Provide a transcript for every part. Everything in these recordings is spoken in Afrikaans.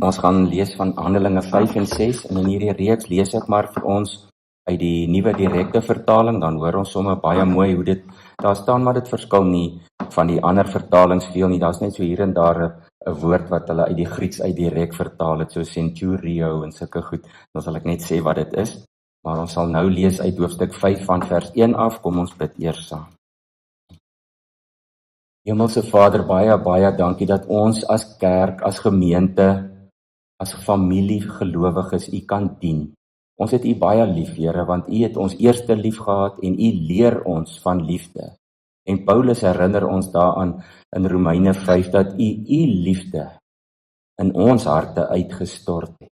Ons gaan lees van Handelinge 5 en 6 en in hierdie reeks lees ek maar vir ons uit die nuwe direkte vertaling, dan hoor ons sommer baie mooi hoe dit, daar staan maar dit verskil nie van die ander vertalings veel nie, daar's net so hier en daar 'n woord wat hulle uit die Grieks uit direk vertaal het, so centurio en sulke goed, dan sal ek net sê wat dit is, maar ons sal nou lees uit hoofstuk 5 van vers 1 af, kom ons bid eers saam. Hemelse Vader, baie dankie dat ons as kerk, as gemeente, as familie gelowiges U kan dien. Ons het U baie lief, Here, want U het ons eerste lief gehad en U leer ons van liefde. En Paulus herinner ons daaraan in Romeine 5 dat U liefde in ons harte uitgestort het.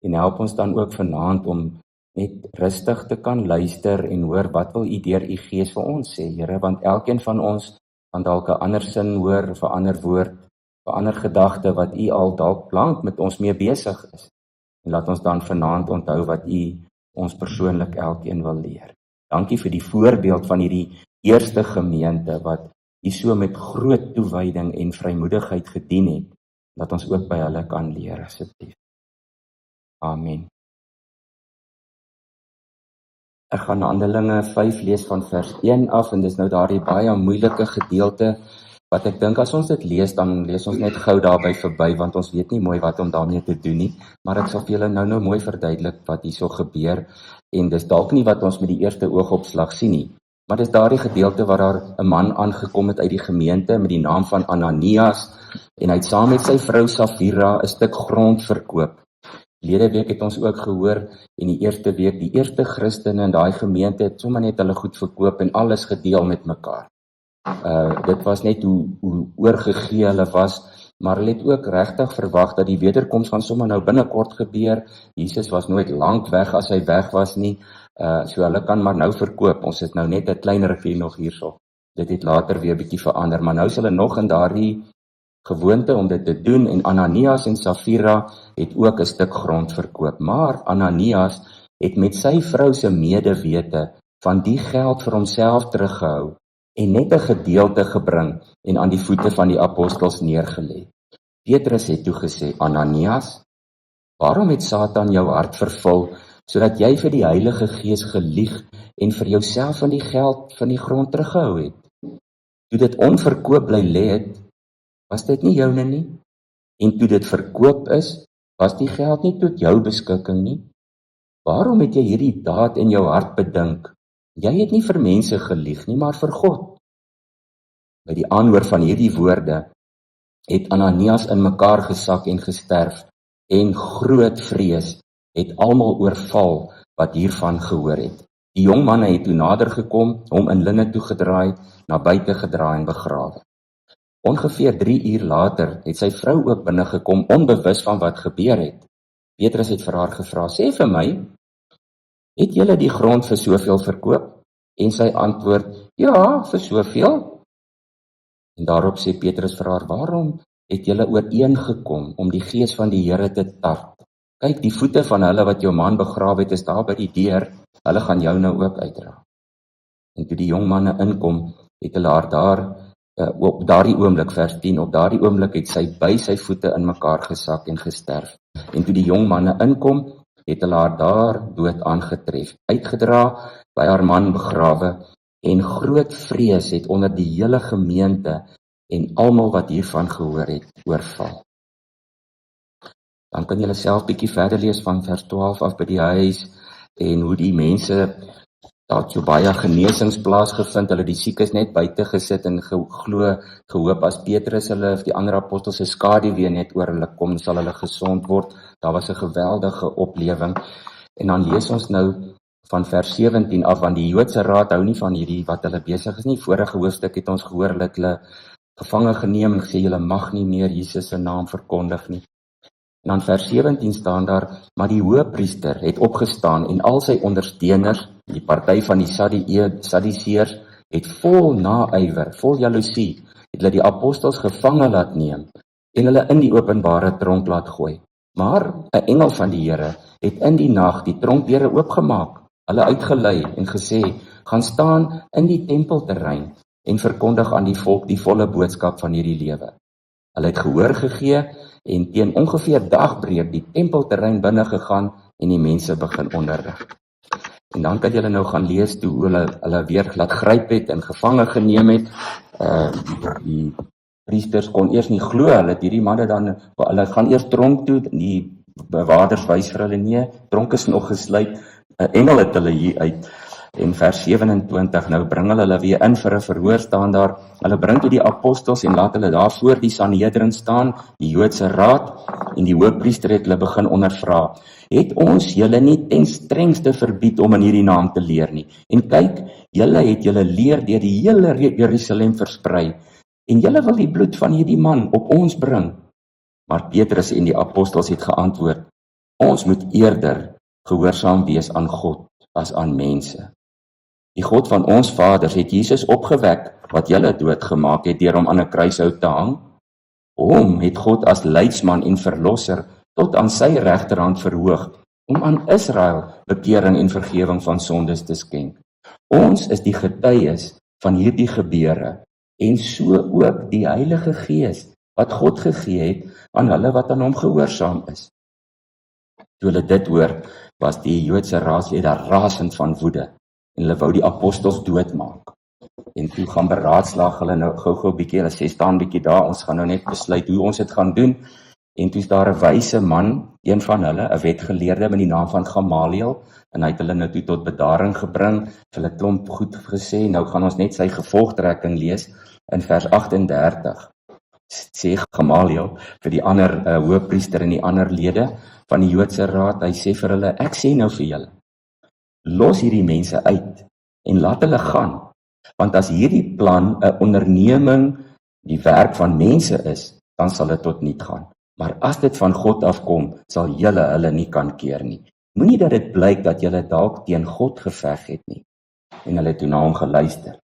En help ons dan ook vanaand om net rustig te kan luister en hoor wat wil U deur U Gees vir ons sê, Here, want elkeen van ons kan dalk 'n ander sin hoor of 'n ander woord, 'n ander gedagte wat U al dalk lank met ons mee besig is. En laat ons dan vanaand onthou wat U ons persoonlik elkeen wil leer. Dankie vir die voorbeeld van hierdie eerste gemeente wat U so met groot toewyding en vrymoedigheid gedien het. Laat ons ook by hulle kan leer asseblief. Amen. Ek gaan Handelinge 5 lees van vers 1 af en dis nou daardie baie moeilike gedeelte wat ek dink as ons dit lees, dan lees ons net gou daarby verby, want ons weet nie mooi wat om daarmee te doen nie, maar ek sal vir julle nou mooi verduidelik wat hierso gebeur, en dis dalk nie wat ons met die eerste oogopslag sien nie, maar dis daardie gedeelte waar daar 'n man aangekom het uit die gemeente met die naam van Ananias, en hy het saam met sy vrou Safira 'n stuk grond verkoop. Verlede week het ons ook gehoor, en die eerste week, die eerste Christene in daai gemeente het sommer net hulle goed verkoop en alles gedeel met mekaar. Dit was net hoe oorgegee hulle was, maar hulle het ook regtig verwag dat die wederkoms gaan sommer nou binnekort gebeur. Jesus was nooit lank weg as hy weg was nie, so hulle kan maar nou verkoop. Ons het nou net 'n klein rivie nog hierso. Dit het later weer bietjie verander, maar nou is hulle nog in daardie gewoonte om dit te doen, en Ananias en Safira het ook 'n stuk grond verkoop, maar Ananias het met sy vrou se medewete van die geld vir homself teruggehou en net 'n gedeelte gebring en aan die voete van die apostels neergelê. Petrus het toe gesê, Ananias, waarom het Satan jou hart vervul, sodat jy vir die Heilige Gees gelieg en vir jouself van die geld van die grond teruggehou het? Toe dit onverkoop bly lê het, was dit nie joune nie? En toe dit verkoop is, was die geld nie tot jou beskikking nie? Waarom het jy hierdie daad in jou hart bedink? Jy het nie vir mense gelieg nie, maar vir God. By die aanhoor van hierdie woorde het Ananias in mekaar gesak en gesterf, en groot vrees het almal oorval wat hiervan gehoor het. Die jong manne het toe nader gekom, hom in linne toegedraai, na buite gedraai en begrawe. Ongeveer 3 uur later het sy vrou ook binnegekom, onbewus van wat gebeur het. Petrus het vir haar gevra, sê vir my, het julle die grond vir soveel verkoop? En sy antwoord, ja, vir soveel. En daarop sê Petrus vir haar, waarom het julle ooreengekom om die Gees van die Here te tart? Kyk, die voete van hulle wat jou man begrawe het, is daar by die deur, hulle gaan jou nou ook uitdra. En toe die jong manne inkom, het hulle haar daar, op daardie oomblik, vers 10, op daardie oomblik het sy by sy voete in mekaar gesak en gesterf. En toe die jong manne inkom, het hulle haar daar dood aangetref, uitgedra, by haar man begrawe, en groot vrees het onder die hele gemeente en almal wat hiervan gehoor het, oorval. Dan kan julle self bietjie verder lees van vers 12 af by die huis, en hoe die mense, daar het so baie genesings plaasgevind, hulle die siekes net buite gesit en gehoop as Petrus hulle of die ander apostels se skaduwee net oor hulle kom, sal hulle gesond word. Daar was 'n geweldige oplewing. En dan lees ons nou van vers 17 af, want die Joodse raad hou nie van hierdie wat hulle besig is nie. Vorige hoofstuk het ons gehoor, hulle het hulle gevange geneem en gesê, julle mag nie meer Jesus se naam verkondig nie. En dan vers 17 staan daar, maar die hoëpriester het opgestaan en al sy ondersteuners, die party van die Sadduseërs, het vol naaiwer, vol jaloesie, het hulle die apostels gevange laat neem en hulle in die openbare tronk laat gooi. Maar 'n engel van die Here het in die nag die tronkdeure oopgemaak, hulle uitgelei en gesê, gaan staan in die tempelterrein en verkondig aan die volk die volle boodskap van hierdie lewe. Hulle het gehoor gegee en teen ongeveer dagbreek die tempelterrein binne gegaan en die mense begin onderrig. En dan kan julle nou gaan lees toe hulle weer laat gryp het en gevange geneem het. Die priesters kon eers nie glo, hulle het hierdie manne dan, hulle gaan eers tronk toe, die bewaarders wys vir hulle nee, tronk is nog gesluit, 'n engel het hulle hier uit. En vers 27, nou bring hulle weer in vir 'n verhoor staan daar, hulle bring toe die apostels en laat hulle daar voor die Sanhedrin staan, die Joodse raad, en die hoofpriester het hulle begin ondervra. Het ons julle nie ten strengste verbied om in hierdie naam te leer nie? En kyk, julle het julle leer deur die hele Jerusalem versprei, en julle wil die bloed van hierdie man op ons bring. Maar Petrus en die apostels het geantwoord, ons moet eerder gehoorsaam wees aan God as aan mense. Die God van ons vaders het Jesus opgewek, wat julle doodgemaak het deur hom aan 'n kruishout te hang. Hom het God as leidsman en verlosser tot aan sy regterhand verhoog, om aan Israel bekering en vergewing van sondes te skenk. Ons is die getuies van hierdie gebeure, en so ook die Heilige Gees, wat God gegee het aan hulle wat aan hom gehoorsaam is. Toe hulle dit hoor, was die Joodse raadslede rasend van woede, en hulle wou die apostels doodmaak. En toe gaan beraadslaag hulle nou gou-gou bietjie, hulle sê staan bietjie daar, ons gaan nou net besluit hoe ons dit gaan doen. En toe is daar 'n wyse man, een van hulle, 'n wetgeleerde met die naam van Gamaliel, en hy het hulle nou toe tot bedaring gebring, hulle klomp goed gesê, nou gaan ons net sy gevolgtrekking lees, in vers 38. Sê Gamaliel vir die ander hoofpriester en die ander lede van die Joodse raad, hy sê vir hulle, ek sê nou vir julle, los hierdie mense uit en laat hulle gaan, want as hierdie plan 'n onderneming, die werk van mense is, dan sal dit tot niet gaan. Maar as dit van God afkom, sal julle hulle nie kan keer nie. Moenie dat dit blyk dat julle dalk teen God geveg het nie. En hulle het toe na hom geluister.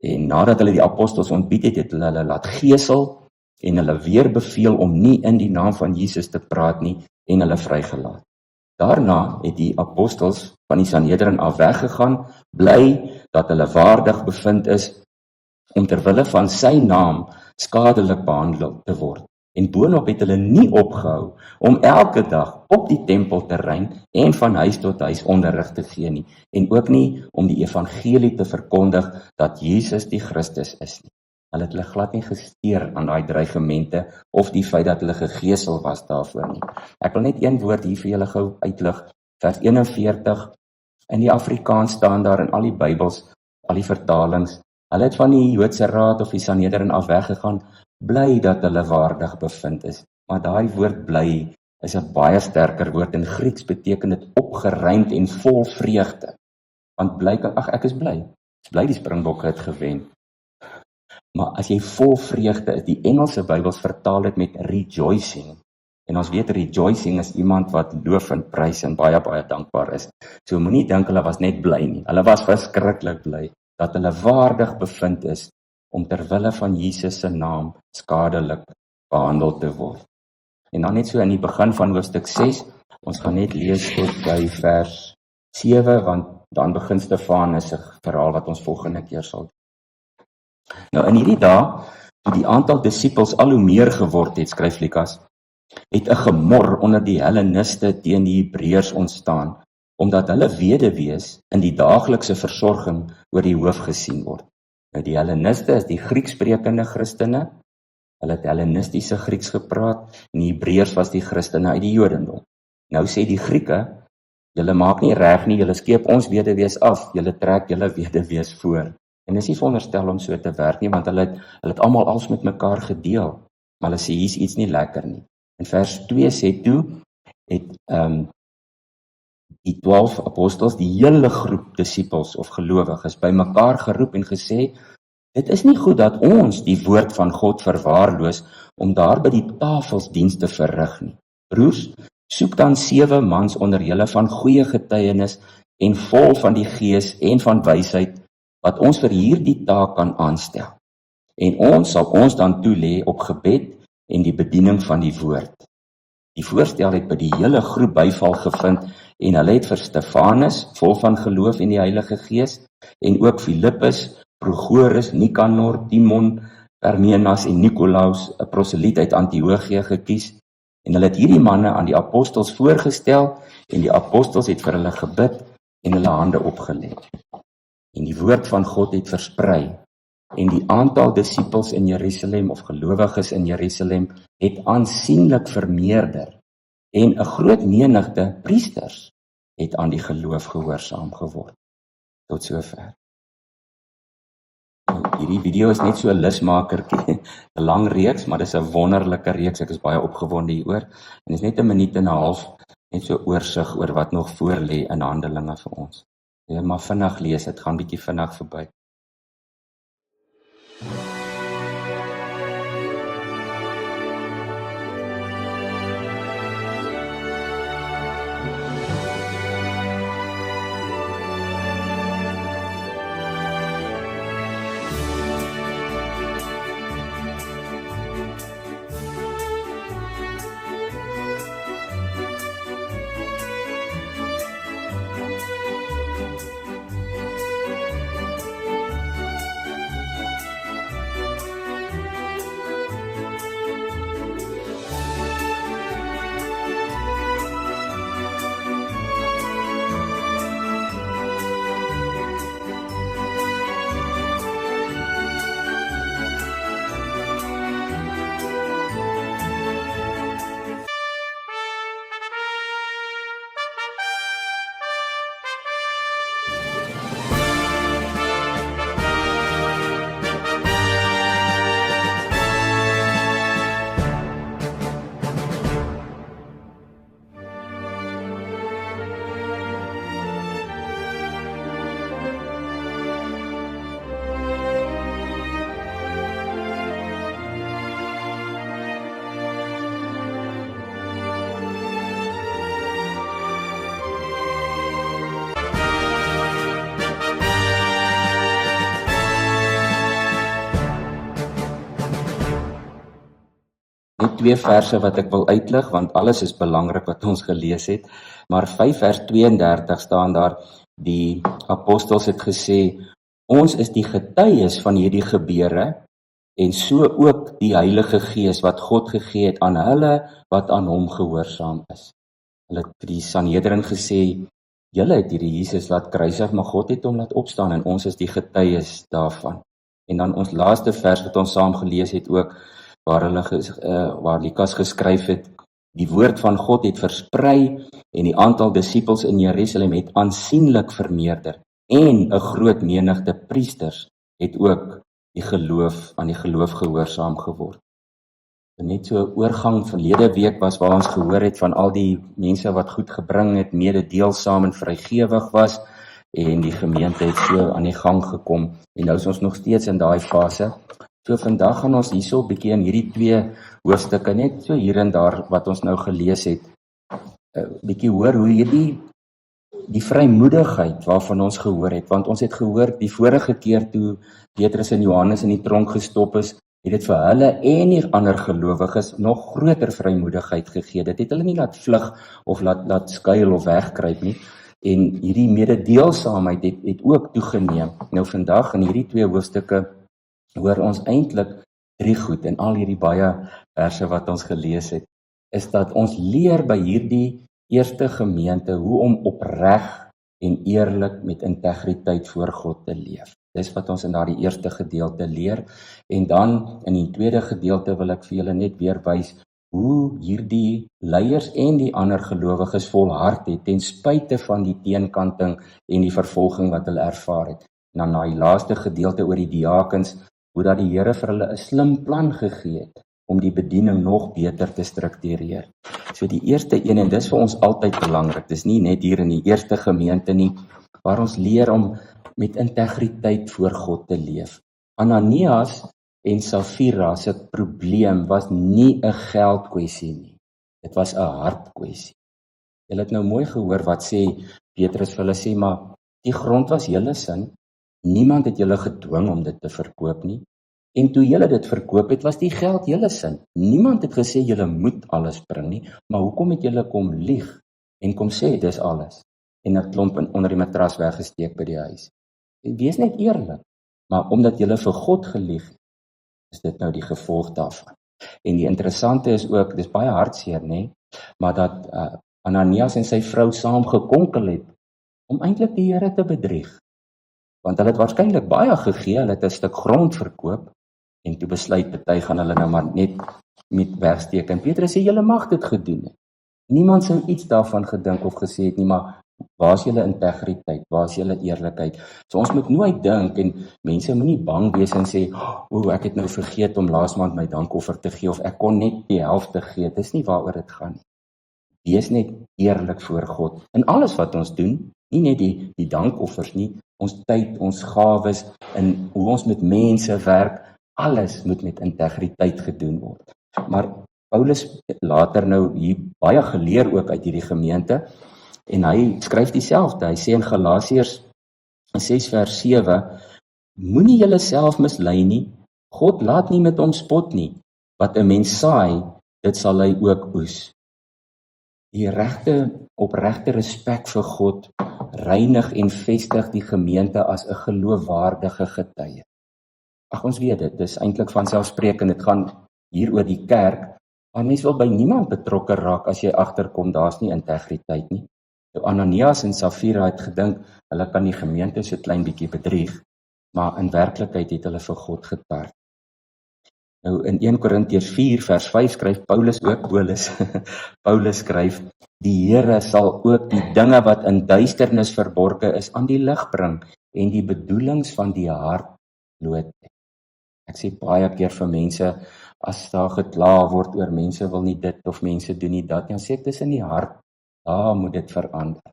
En nadat hulle die apostels ontbied het, het hulle laat gesel en hulle weer beveel om nie in die naam van Jesus te praat nie en hulle vrygelaat. Daarna het die apostels van die Sanhedrin af weggegaan, bly dat hulle waardig bevind is om ter wille van sy naam skadelik behandel te word. En boonop het hulle nie opgehou om elke dag op die tempelterrein en van huis tot huis onderrig te gee nie, en ook nie om die evangelie te verkondig dat Jesus die Christus is nie. Hulle het hulle glad nie gesteer aan daai dreigemente of die feit dat hulle gegeesel was daarvoor nie. Ek wil net een woord hier vir julle gou uitlig, vers 41, in die Afrikaans staan daar in al die Bybels, al die vertalings, hulle het van die Joodse raad of die Sanhedrin af weggegaan, bly dat hulle waardig bevind is. Maar daai woord bly is 'n baie sterker woord. In Grieks beteken dit opgeruimd en vol vreugde. Want bly kan, ek is bly. Ek is bly die Springbokke het gewen. Maar as jy vol vreugde is, die Engelse Bybels vertaal dit met rejoicing. En ons weet rejoicing is iemand wat loof en prys en baie baie dankbaar is. So moenie dink hulle was net bly nie. Hulle was verskriklik bly dat hulle waardig bevind is om ter wille van Jesus se naam skadelik behandel te word. En dan net so in die begin van hoofstuk 6, ons gaan net lees tot by vers 7, want dan begin Stefanus se verhaal wat ons volgende keer sal doen. Nou in hierdie dae, toe die aantal disippels al hoe meer geword het, skryf Lukas, het 'n gemor onder die Helleniste teen die Hebreërs ontstaan, omdat hulle weduwees in die daaglikse versorging oor die hoof gesien word. Nou die Helleniste is die Grieksprekende Christene, hulle het Hellenistiese Grieks gepraat, en die Hebreërs was die Christene uit die Jodendom. Nou sê die Grieke, julle maak nie reg nie, julle skeep ons weduwees af, julle trek julle weduwees voor. En is nie veronderstel om so te werk nie, want hulle het almal als met mekaar gedeel, maar hulle sê, hier is iets nie lekker nie. In vers 2 sê toe, het die 12 apostels, die hele groep disippels of gelowiges by mekaar geroep en gesê, dit is nie goed dat ons die woord van God verwaarloos om daar by die tafels diens te verrig nie. Broers, soek dan 7 mans onder julle van goeie getuienis en vol van die Gees en van wysheid, wat ons vir hierdie taak kan aanstel. En ons sal ons dan toelê op gebed en die bediening van die woord. Die voorstel het by die hele groep byval gevind en hulle het vir Stefanus, vol van geloof en die Heilige Gees, en ook Filippus, Prochorus, Nikanor, Timon, Parmenas en Nikolaus, 'n proseliet uit Antiochië gekies, En hulle het hierdie manne aan die apostels voorgestel, en die apostels het vir hulle gebid, en hulle hande opgelê. En die woord van God het versprei, en die aantal disippels in Jerusalem, of gelowiges in Jerusalem, het aansienlik vermeerder, en 'n groot menigte priesters het aan die geloof gehoorsaam geword. Tot sover. Hierdie video is net so 'n lusmakertjie, 'n lang reeks, maar dis 'n wonderlike reeks, ek is baie opgewonde hieroor, en dis net 'n minuut en 'n half, net so oorsig oor wat nog voor lê in Handelinge vir ons. Jy maar vinnig lees, dit gaan bietjie vinnig verby. Net 2 verse wat ek wil uitlig, want alles is belangrik wat ons gelees het, maar 5 vers 32 staan daar, die apostels het gesê, ons is die getuies van hierdie gebeure, en so ook die Heilige Gees wat God gegee het aan hulle wat aan hom gehoorsaam is. Hulle het die Sanhedrin gesê, julle het hierdie Jesus laat kruisig, maar God het hom laat opstaan, en ons is die getuies daarvan. En dan ons laaste vers wat ons saam gelees het ook, waar Lukas geskryf het, die woord van God het versprei, en die aantal disippels in Jerusalem het aansienlik vermeerder, en 'n groot menigte priesters het ook aan die geloof gehoorsaam geword. Net so 'n oorgang verlede week was waar ons gehoor het van al die mense wat goed gebring het, mededeelsaam en vrygewig was, en die gemeente het so aan die gang gekom, en nou is ons nog steeds in daai fase. So vandag gaan ons hierso 'n bietjie in hierdie 2 hoofstukke, net so hier en daar wat ons nou gelees het, 'n bietjie hoor hoe die vrymoedigheid waarvan ons gehoor het, want ons het gehoor die vorige keer toe Petrus en Johannes in die tronk gestop is, het dit vir hulle en die ander gelowiges nog groter vrymoedigheid gegee. Dit het hulle nie laat vlug of laat skuil of wegkruip nie, en hierdie mededeelsaamheid het ook toegeneem. Nou vandag in hierdie 2 hoofstukke hoor ons eintlik 3 goed in al hierdie baie verse wat ons gelees het, is dat ons leer by hierdie eerste gemeente hoe om opreg en eerlik met integriteit voor God te leef. Dis wat ons in daardie eerste gedeelte leer, en dan in die tweede gedeelte wil ek vir julle net weer wys hoe hierdie leiers en die ander gelowiges volhard het ten spyte van die teenkanting en die vervolging wat hulle ervaar het. En dan na die laaste gedeelte oor die diakens, hoe dat die Here vir hulle 'n slim plan gegee het om die bediening nog beter te struktureer. So die eerste een, en dis vir ons altyd belangrik, dis nie net hier in die eerste gemeente nie, waar ons leer om met integriteit voor God te leef. Ananias en Safira se probleem was nie 'n geldkwessie nie, dit was 'n hartkwessie. Julle het nou mooi gehoor wat sê Petrus vir hulle, sê maar, die grond was julle sin, niemand het julle gedwing om dit te verkoop nie, en toe julle dit verkoop het, was die geld julle sin. Niemand het gesê julle moet alles bring nie, maar hoekom het julle kom lieg en kom sê dis alles, en 'n klomp onder die matras weggesteek by die huis? Wees net eerlik, maar omdat julle vir God gelieg, is dit nou die gevolg daarvan. En die interessante is ook, dis baie hartseer, nê, maar dat Ananias en sy vrou saam gekonkel het om eintlik die Here te bedrieg. Want hulle het waarskynlik baie gegee, hulle het 'n stuk grond verkoop en toe besluit party gaan hulle nou maar net met wegsteek. En Petrus sê julle mag dit gedoen het. Niemand sou iets daarvan gedink of gesê het nie, maar waar is julle integriteit? Waar is julle eerlikheid? So ons moet nooit dink en mense moenie bang wees en sê, ek het nou vergeet om laas maand my dankoffer te gee of ek kon net die helfte gee. Dis nie waaroor dit gaan nie. Wees net eerlik voor God in alles wat ons doen, nie net die dankoffers nie, ons tyd, ons gawes en hoe ons met mense werk, alles moet met integriteit gedoen word. Maar Paulus later nou hier baie geleer ook uit hierdie gemeente en hy skryf dieselfde. Hy sê in Galasiërs 6 vers 7, moenie julle self mislei nie. God laat nie met hom spot nie. Wat 'n mens saai, dit sal hy ook oes. Die opregte respek vir God reinig en vestig die gemeente as 'n geloofwaardige getuie. Ons weet dit, dis eintlik vanselfsprekend, dit gaan hier oor die kerk, maar mens wil by niemand betrokke raak as jy agterkom, daar's nie integriteit nie. So Ananias en Safira het gedink, hulle kan die gemeente so klein bietjie bedrieg, maar in werklikheid het hulle vir God getart. Nou in 1 Korintiërs 4 vers 5 skryf Paulus ook, Paulus skryf, die Here sal ook die dinge wat in duisternis verborge is aan die lig bring en die bedoelings van die hart blootleg. Ek sê baie keer vir mense, as daar gekla word oor mense wil nie dit of mense doen nie dat, dan sê ek dis in die hart, daar moet dit verander.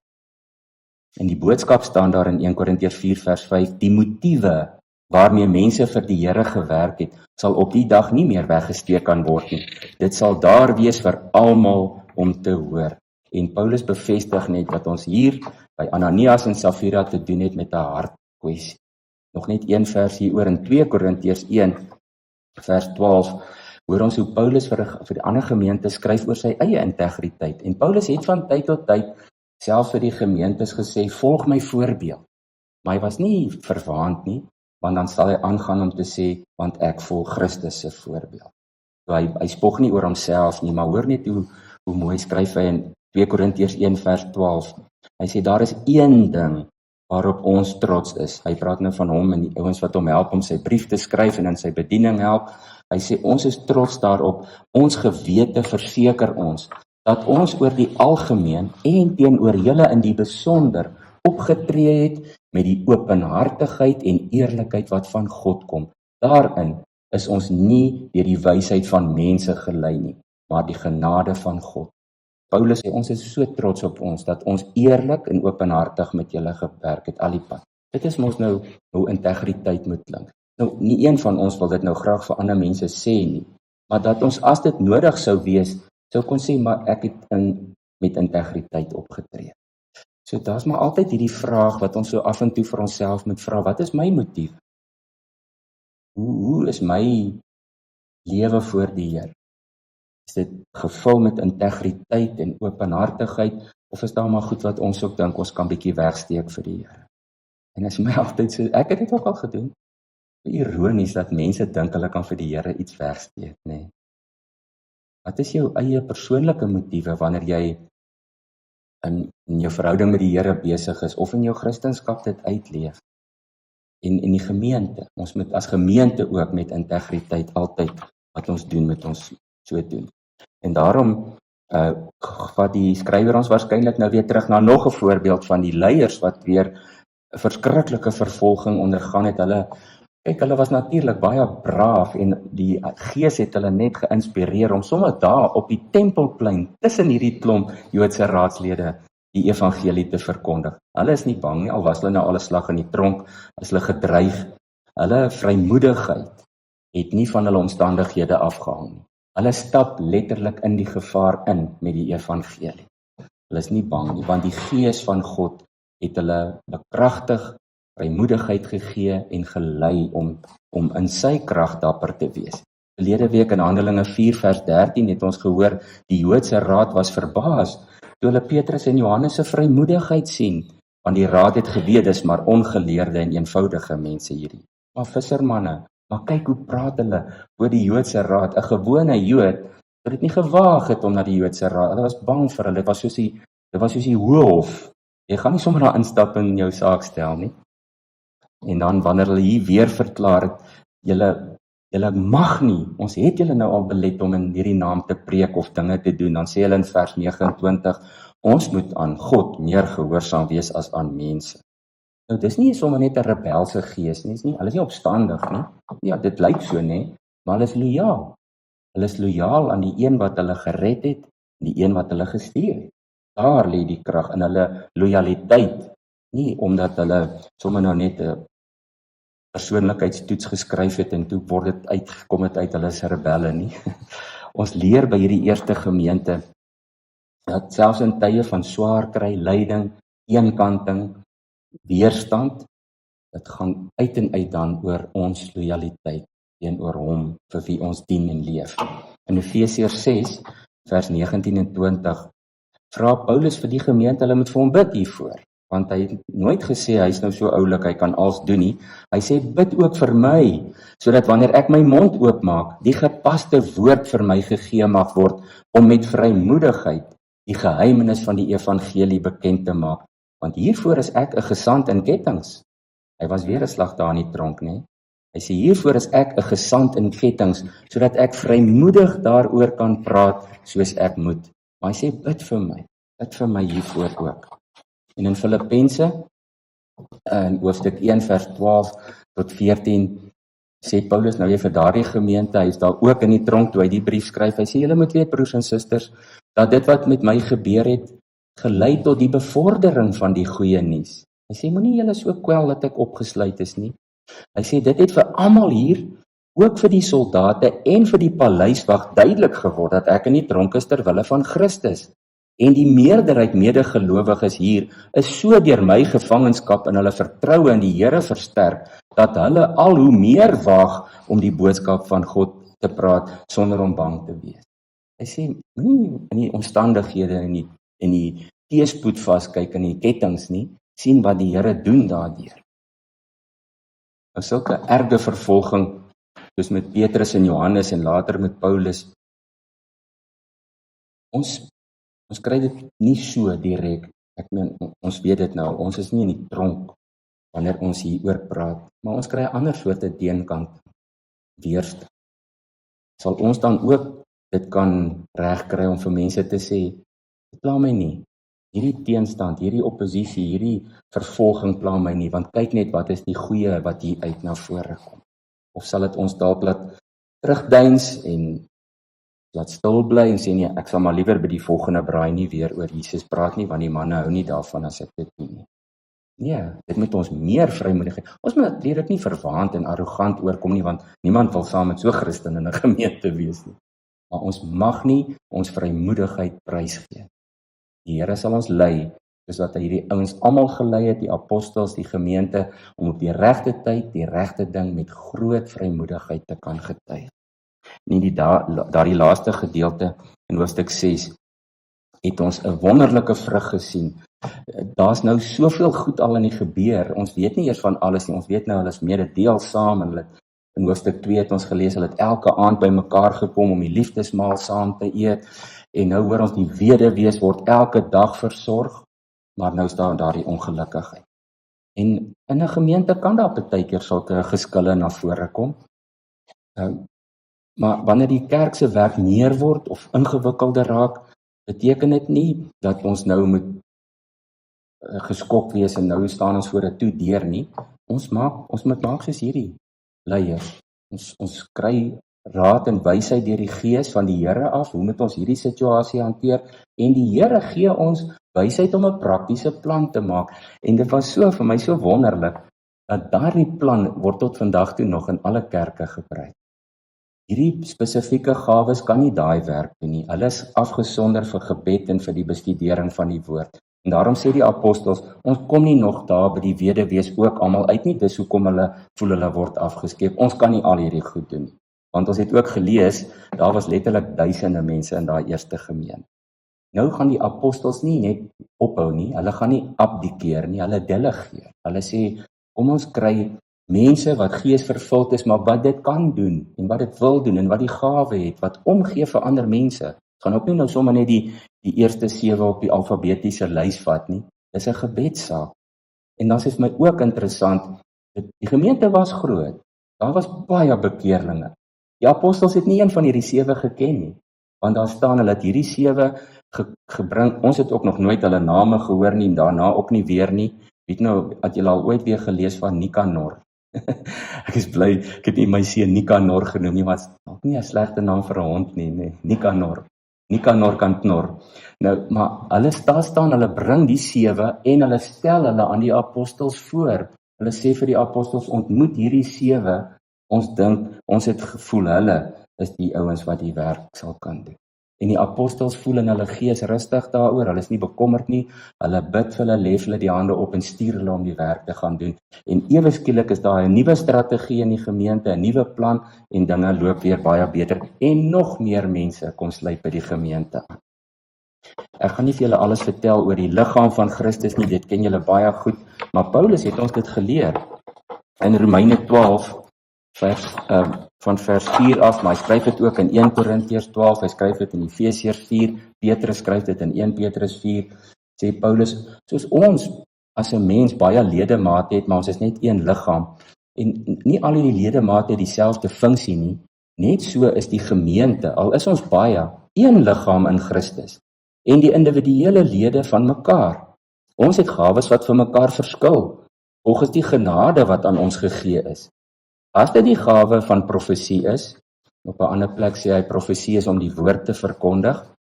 In die boodskap staan daar in 1 Korintiërs 4 vers 5, die motiewe waarmee mense vir die Here gewerk het, sal op die dag nie meer weggesteek kan word nie. Dit sal daar wees vir almal om te hoor. En Paulus bevestig net dat ons hier by Ananias en Safira te doen het met 'n hartkwessie. Nog net een vers hieroor in 2 Korintiërs 1 vers 12, hoor ons hoe Paulus vir die ander gemeente skryf oor sy eie integriteit. En Paulus het van tyd tot tyd self vir die gemeentes gesê, volg my voorbeeld. Maar hy was nie verwaand nie, want dan sal hy aangaan om te sê, want ek volg Christus se voorbeeld. So hy spog nie oor homself nie, maar hoor net hoe mooi skryf hy in 2 Korintiërs 1 vers 12. Hy sê, daar is een ding waarop ons trots is. Hy praat nou van hom en die ouens wat hom help om sy brief te skryf en in sy bediening help. Hy sê, ons is trots daarop, ons gewete verseker ons, dat ons oor die algemeen en teenoor julle in die besonder opgetree het met die openhartigheid en eerlikheid wat van God kom. Daarin is ons nie deur die wysheid van mense gelei nie, maar die genade van God. Paulus sê, ons is so trots op ons, dat ons eerlik en openhartig met julle gewerk het, al die pad. Dit is mos nou hoe integriteit moet klink. Nou, nie een van ons wil dit nou graag vir ander mense sê nie, maar dat ons as dit nodig sou wees, sou kon sê, maar ek het met integriteit opgetree. So daar's maar altyd hierdie vraag wat ons so af en toe vir onsself moet vra, wat is my motief? Hoe is my lewe voor die Here? Is dit gevul met integriteit en openhartigheid, of is daar maar goed wat ons ook dink, ons kan bietjie wegsteek vir die Here? En is my altyd so, ek het dit ook al gedoen, ironies dat mense dink hulle kan vir die Here iets wegsteek, nê? Wat is jou eie persoonlike motiewe wanneer jy in jou verhouding met die Here besig is, of in jou Christendom dit uitleef? En die gemeente, ons moet as gemeente ook met integriteit altyd wat ons doen, met ons so doen. En daarom wat die skrywer ons waarskynlik nou weer terug na nog 'n voorbeeld van die leiers wat weer 'n verskriklike vervolging ondergaan het. Hulle was natuurlik baie braaf en die Gees het hulle net geïnspireer om sommer daar op die tempelplein tussen hierdie klomp Joodse raadslede die evangelie te verkondig. Hulle is nie bang nie, al was hulle nou al 'n slag in die tronk, as hulle gedreig. Hulle vrymoedigheid het nie van hulle omstandighede afgehang nie. Hulle stap letterlik in die gevaar in met die evangelie. Hulle is nie bang nie, want die Gees van God het hulle bekragtig, vrymoedigheid gegee en gelei om in sy krag dapper te wees. Verlede week in Handelinge 4 vers 13 het ons gehoor, die Joodse raad was verbaas toe hulle Petrus en Johannes se vrymoedigheid sien, want die raad het geweet dis maar ongeleerde en eenvoudige mense hierdie. Maar vissermanne, Maar kyk hoe praat hulle oor die Joodse raad. 'n Gewone Jood het dit nie gewaag het om na die Joodse raad. Hulle was bang vir hulle. Dit was soos die hoëhof. Jy gaan nie sommer daar instap en jou saak stel nie. En dan wanneer hulle hier weer verklaar het, julle mag nie, ons het julle nou al belet om in hierdie naam te preek of dinge te doen, dan sê hulle in vers 29, ons moet aan God meer gehoorsaam wees as aan mense. Nou dis nie sommer net 'n rebelse gees nie, hulle is nie opstandig nie. Ja, dit lyk so nie, maar hulle is lojaal. Hulle is lojaal aan die een wat hulle gered het, en die een wat hulle gestuur het. Daar lê die krag in hulle lojaliteit, nie omdat hulle sommer nou net 'n persoonlikheidstoets geskryf het en toe word dit uitgekom het uit hulle is rebelle nie. Ons leer by hierdie eerste gemeente dat selfs in tye van swaar kry, lyding, eenkanting, weerstand, dit gaan uit en uit dan oor ons lojaliteit teenoor hom vir wie ons dien en leef. In Efesiërs 6 vers 19 en 20 vra Paulus vir die gemeente, hulle moet vir hom bid hiervoor, want hy het nooit gesê hy is nou so oulik, hy kan alles doen nie. Hy sê bid ook vir my, sodat wanneer ek my mond oopmaak, die gepaste woord vir my gegee mag word om met vrymoedigheid die geheimenis van die evangelie bekend te maak. Want hiervoor is ek 'n gesant in kettinge. Hy was weer 'n slag daar in die tronk, né? Hy sê hiervoor is ek 'n gesant in kettinge, sodat ek vrymoedig daaroor kan praat soos ek moet. Maar hy sê bid vir my hiervoor ook. En in Filippense in hoofstuk 1 vers 12 tot 14 sê Paulus nou weer vir daardie gemeente, hy is daar ook in die tronk toe hy die brief skryf. Hy sê julle moet weet broers en susters, dat dit wat met my gebeur het gelei tot die bevordering van die goeie nuus. Hy sê moenie julle so kwel dat ek opgesluit is nie. Hy sê dit het vir almal hier, ook vir die soldate en vir die paleiswag duidelik geword dat ek in die tronk is ter wille van Christus. En die meerderheid medegelowiges hier is so deur my gevangenskap en hulle vertroue in die Here versterk, dat hulle al hoe meer waag om die boodskap van God te praat sonder om bang te wees. Hy sê moenie in die omstandighede en die teëspoed vaskyk in die kettinge nie, sien wat die Here doen daardeur. Nou sulke erge vervolging, soos met Petrus en Johannes en later met Paulus, ons kry dit nie so direk. Ek meen, ons weet dit nou, ons is nie in die tronk wanneer ons hieroor praat, maar ons kry 'n ander soorte teenkant, weerstand. Sal ons dan ook dit kan regkry om vir mense te sê, dit pla my nie, hierdie teenstand, hierdie oppositie, hierdie vervolging pla my nie, want kyk net wat is die goeie wat hier uit na vore kom. Of sal dit ons dalk laat terugdeins en laat stil bly en sê nee, ek sal maar liewer by die volgende braai nie weer oor Jesus praat nie, want die manne hou nie daarvan as ek dit doen nie. Nee, dit moet ons meer vrymoedigheid. Ons moet natuurlik nie verwaand en arrogant oorkom nie, want niemand wil saam met so Christen in 'n gemeente wees nie. Maar ons mag nie ons vrymoedigheid prysgee. Die Here sal ons lei, soos wat hy hierdie ouens almal gelei het, die apostels, die gemeente, om op die regte tyd, die regte ding met groot vrymoedigheid te kan getuig. En daardie laaste gedeelte in hoofstuk 6 het ons 'n wonderlike vrug gesien. Daar's nou soveel goed al in die gebeur. Ons weet nie eers van alles nie. Ons weet nou hulle is mededeelsaam en hulle in hoofstuk 2 het ons gelees hulle het elke aand by mekaar gekom om die liefdesmaal saam te eet. En nou hoor ons die weduwees word elke dag versorg, maar nou staan daar die ongelukkigheid. En in 'n gemeente kan daar partykeer sulke geskille na vore kom. Maar wanneer die kerk se werk meer word of ingewikkelder raak, beteken dit nie dat ons nou moet geskok wees en nou staan ons voor 'n toe deur nie. Ons moet maak soos hierdie leiers. Ons kry raad en wysheid deur die Gees van die Here af. Hoe moet ons hierdie situasie hanteer? En die Here gee ons wysheid om 'n praktiese plan te maak. En dit was so vir my so wonderlik dat daardie plan word tot vandag toe nog in alle kerke gebruik. Hierdie spesifieke gawes kan nie daai werk doen nie. Hulle is afgesonder vir gebed en vir die bestudering van die woord. En daarom sê die apostels, ons kom nie nog daar by die weduwees ook almal uit nie, dis hoekom hulle voel hulle word afgeskeep. Ons kan nie al hierdie goed doen nie. Want ons het ook gelees, daar was letterlik duisende mense in daai eerste gemeente. Nou gaan die apostels nie net ophou nie, hulle gaan nie abdikeer nie, hulle delegeer. Hulle sê, kom ons kry mense wat geesvervuld is, maar wat dit kan doen, en wat dit wil doen, en wat die gawe het, wat omgee vir ander mense. Het gaan ook nie nou sommer net die eerste 7 op die alfabetiese lys vat nie. Dis 'n gebedssaak. En dan is my ook interessant, die gemeente was groot, daar was baie bekeerlinge. Die apostels het nie een van hierdie 7 geken nie, want daar staan hulle het hierdie 7 gebring, ons het ook nog nooit hulle name gehoor nie, en daarna ook nie weer nie. Weet nou, het julle al ooit weer gelees van Nikanor? Ek is bly, ek het nie my seun Nikanor genoem nie, maar het is ook nie 'n slegte naam vir 'n hond nie, nee. Nikanor kan knor. Nou, maar hulle staan, hulle bring die 7 en hulle stel hulle aan die apostels voor. Hulle sê vir die apostels, ontmoet hierdie 7, ons dink, ons het gevoel, hulle is die ouens wat die werk sal kan doen. En die apostels voel in hulle gees rustig daaroor, hulle is nie bekommerd nie, hulle bid vir hulle, lê vir hulle die hande op en stuur hulle om die werk te gaan doen. En ewe skielik is daar 'n nuwe strategie in die gemeente, 'n nuwe plan, en dinge loop weer baie beter, en nog meer mense kom sluit by die gemeente aan. Ek gaan nie vir julle alles vertel oor die liggaam van Christus nie, dit ken julle baie goed, maar Paulus het ons dit geleer in Romeine 12, van vers 4 af, maar hy skryf dit ook in 1 Korintiërs 12, hy skryf dit in Efesiërs 4, Petrus skryf dit in 1 Petrus 4, sê Paulus, soos ons as 'n mens baie ledemate het, maar ons is net een liggaam, en nie al die ledemate het dieselfde funksie nie, net so is die gemeente, al is ons baie, een liggaam in Christus, en die individuele lede van mekaar. Ons het gawes wat vir mekaar verskil, volgens die genade wat aan ons gegee is. As dit die gawe van profesie is, op 'n ander plek sê hy profesie is om die woord te verkondig,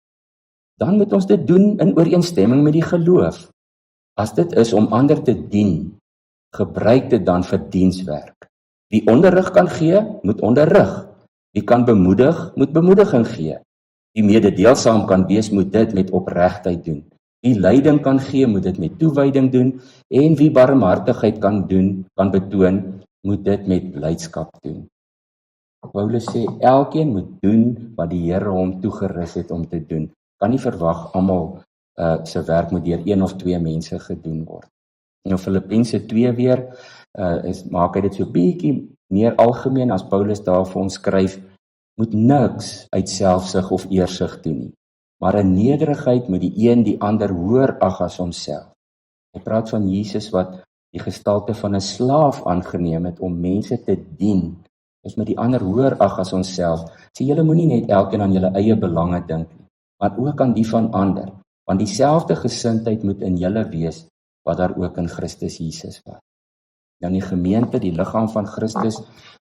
dan moet ons dit doen in ooreenstemming met die geloof. As dit is om ander te dien, gebruik dit dan vir dienswerk. Wie onderrig kan gee, moet onderrig. Wie kan bemoedig, moet bemoediging gee. Wie mededeelsaam kan wees, moet dit met opregtheid doen. Wie leiding kan gee, moet dit met toewyding doen, en wie barmhartigheid kan betoon, moet dit met blydskap doen. Paulus sê, elkeen moet doen wat die Here hom toegerus het om te doen. Kan nie verwag almal se werk moet deur 1 of 2 mense gedoen word. Nou Filippense 2 weer, maak hy dit so bietjie meer algemeen as Paulus daar vir ons skryf, moet niks uit selfsug of eersug doen nie, maar in nederigheid moet die een die ander hoër ag as homself. Hy praat van Jesus wat die gestalte van 'n slaaf aangeneem het om mense te dien. Ons moet die ander hoër ag as onsself. Sê julle moenie net elkeen aan julle eie belange dink nie, maar ook aan die van ander, want dieselfde gesindheid moet in julle wees wat daar ook in Christus Jesus was. Nou die gemeente, die liggaam van Christus,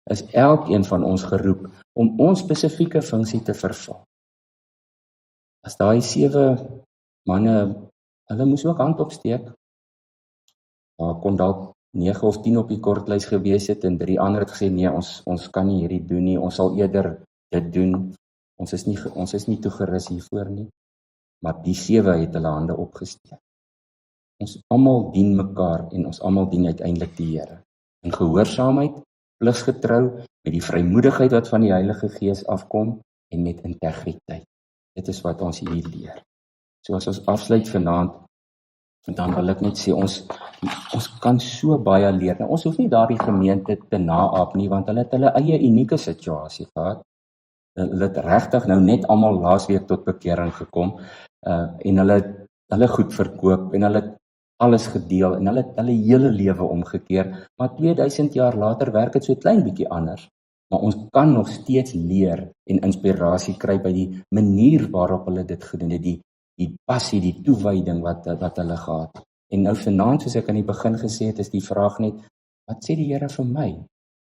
is elkeen van ons geroep om ons spesifieke funksie te vervul. As daai 7 manne, hulle moes ook hand opsteek. Daar kon dalk 9 of 10 op die kortlys gewees het en 3 ander het gesê nee, ons kan nie hierdie doen nie, ons sal eerder dit doen. Ons is nie toegerus hiervoor nie. Maar die 7 het hulle hande opgesteek. Ons almal dien mekaar en ons almal dien uiteindelik die Here. In gehoorsaamheid, pligsgetrou, met die vrymoedigheid wat van die Heilige Gees afkom en met integriteit. Dit is wat ons hier leer. So as ons afsluit vanaand, dan wil ek net sê, ons kan so baie leer. Nou, ons hoef nie daardie gemeente te naap nie, want hulle het hulle eie unieke situasie gehad. Hulle het regtig nou net almal laasweek tot bekering gekom, en hulle goed verkoop, en hulle het alles gedeel, en hulle hele lewe omgekeer, maar 2000 jaar later werk dit so klein bietjie anders. Maar ons kan nog steeds leer en inspirasie kry by die manier waarop hulle dit gedoen het, die passie, die toewyding wat hulle gehad het. En nou vanaand, soos ek aan die begin gesê het, is die vraag net, wat sê die Here vir my?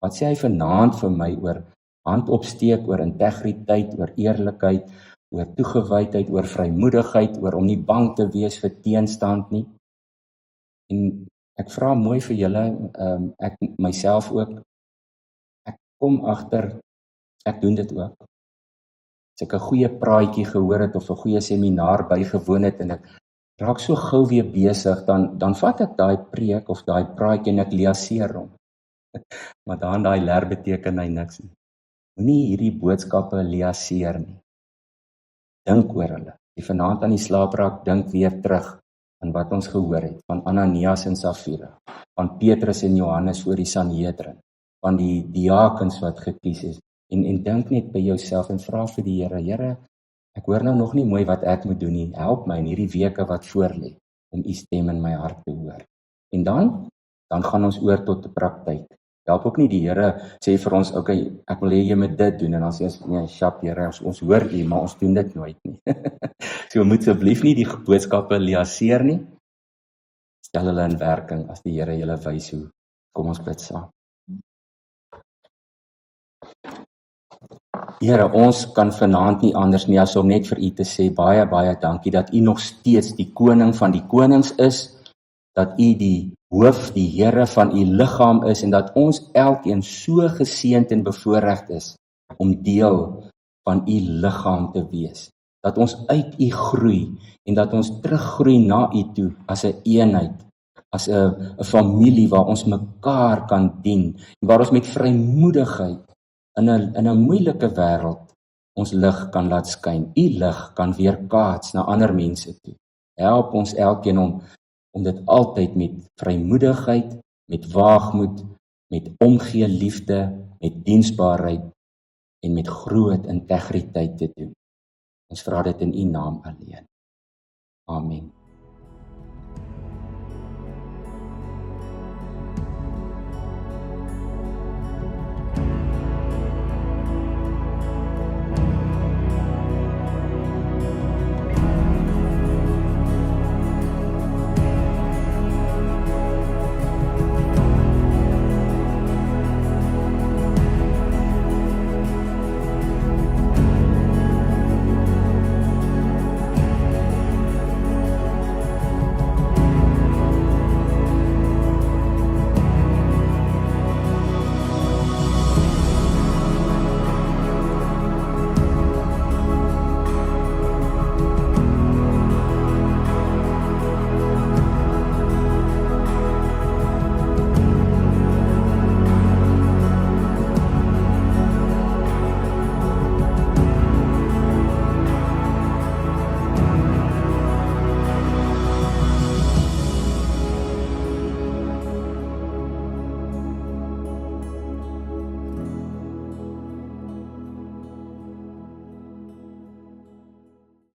Wat sê hy vanaand vir my oor hand opsteek, oor integriteit, oor eerlikheid, oor toegewydheid, oor vrymoedigheid, oor om nie bang te wees vir teenstand nie? En ek vra mooi vir julle, ek myself ook, ek kom agter, ek doen dit ook. As ek 'n goeie praatjie gehoor het of 'n goeie seminar bygewoon het en ek raak so gou weer besig, dan vat ek daai preek of daai praatjie en ek liaseer hom. Maar dan daai leer beteken hy niks nie. Moenie hierdie boodskappe liaseer nie. Dink oor hulle. Jy vanaand aan die slaap raak, dink weer terug. aan wat ons gehoor het, van Ananias en Safira, van Petrus en Johannes voor die Sanhedrin, van die diakens wat gekies is, en dink net by jouself en vra vir die Here, Here, ek hoor nou nog nie mooi wat ek moet doen nie, help my in hierdie weke wat voor lê, om u stem in my hart te hoor. En dan gaan ons oor tot die praktyk. Help ook nie die Here sê vir ons, okay, ek wil hê jy moet dit doen, en dan sê ons, nee, sjap Here, ons hoor u, maar ons doen dit nooit nie. So moet asseblief nie die boodskappe liaseer nie, stel hulle in werking as die Here julle wys hoe. Kom ons bid saam. Here, ons kan vanaand nie anders nie as om net vir u te sê, baie, baie dankie dat u nog steeds die koning van die konings is, dat u die hoof, die Here van u liggaam is, en dat ons elkeen so geseënd en bevoorreg is, om deel van u liggaam te wees. Dat ons uit u groei, en dat ons teruggroei na u toe, as 'n eenheid, as 'n familie waar ons mekaar kan dien, en waar ons met vrymoedigheid, in 'n moeilike wêreld, ons lig kan laat skyn. U lig kan weerkaats na ander mense toe. Help ons elkeen om dit altyd met vrymoedigheid, met waagmoed, met omgee liefde, met diensbaarheid en met groot integriteit te doen. Ons vra dit in u naam alleen. Amen.